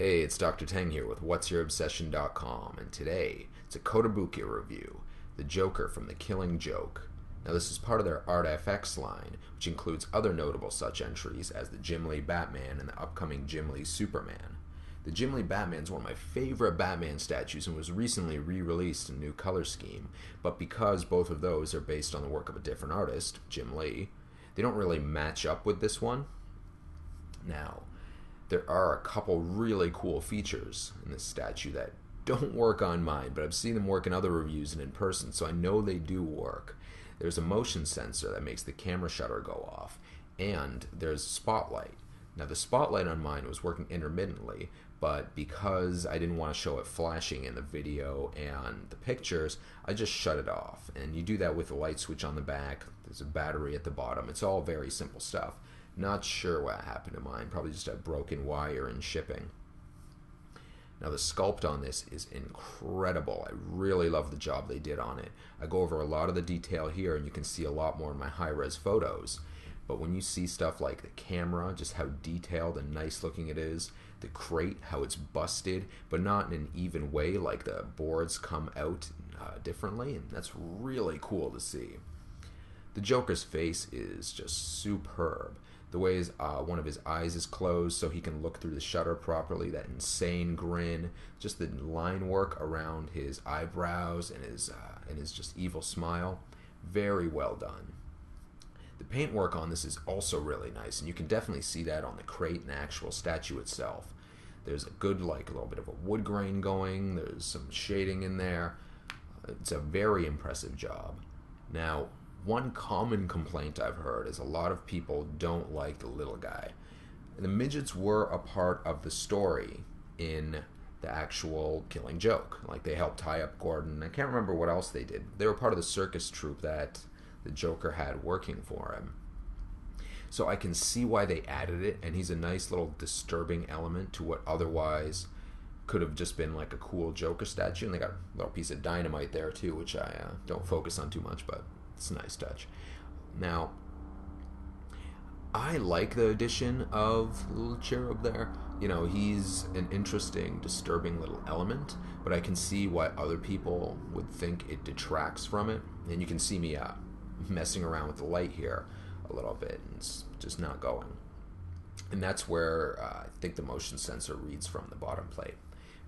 Hey, it's Dr. Tang here with what'syourobsession.com, and today it's a Kotobukiya review, the Joker from The Killing Joke. Now this is part of their ArtFX line, which includes other notable such entries as the Jim Lee Batman and the upcoming Jim Lee Superman. The Jim Lee Batman is one of my favorite Batman statues and was recently re-released in a new color scheme, but because both of those are based on the work of a different artist, Jim Lee, they don't really match up with this one. Now, there are a couple really cool features in this statue that don't work on mine, but I've seen them work in other reviews and in person, so I know they do work. There's a motion sensor that makes the camera shutter go off, and there's a spotlight. Now the spotlight on mine was working intermittently, but because I didn't want to show it flashing in the video and the pictures, I just shut it off. And you do that with a light switch on the back, there's a battery at the bottom, it's all very simple stuff. Not sure what happened to mine, probably just a broken wire in shipping. Now the sculpt on this is incredible. I really love the job they did on it. I go over a lot of the detail here and you can see a lot more in my high-res photos. But when you see stuff like the camera, just how detailed and nice looking it is, the crate, how it's busted, but not in an even way, like the boards come out differently, and that's really cool to see. The Joker's face is just superb. The way one of his eyes is closed so he can look through the shutter properly, that insane grin, just the line work around his eyebrows and his just evil smile, very well done. The paintwork on this is also really nice, and you can definitely see that on the crate and the actual statue itself. There's a good, like, a little bit of a wood grain going, there's some shading in there. It's a very impressive job. Now, one common complaint I've heard is a lot of people don't like the little guy. The midgets were a part of the story in the actual Killing Joke. Like, they helped tie up Gordon. I can't remember what else they did. They were part of the circus troupe that the Joker had working for him. So I can see why they added it, and he's a nice little disturbing element to what otherwise could have just been like a cool Joker statue. And they got a little piece of dynamite there too, which I don't focus on too much, but it's a nice touch. Now, I like the addition of the little cherub there. You know, he's an interesting, disturbing little element, but I can see why other people would think it detracts from it. And you can see me messing around with the light here a little bit, and it's just not going. And that's where I think the motion sensor reads from the bottom plate.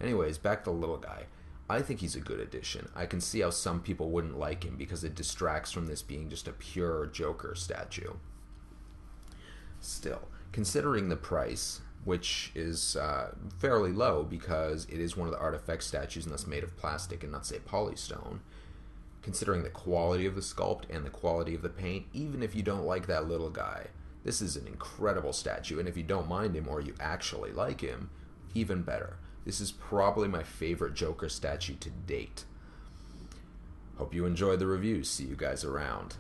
Anyways, back to the little guy. I think he's a good addition. I can see how some people wouldn't like him because it distracts from this being just a pure Joker statue. Still, considering the price, which is fairly low because it is one of the ArtFX statues and thus made of plastic and not, say, polystone, considering the quality of the sculpt and the quality of the paint, even if you don't like that little guy, this is an incredible statue, and if you don't mind him or you actually like him, even better. This is probably my favorite Joker statue to date. Hope you enjoyed the review. See you guys around.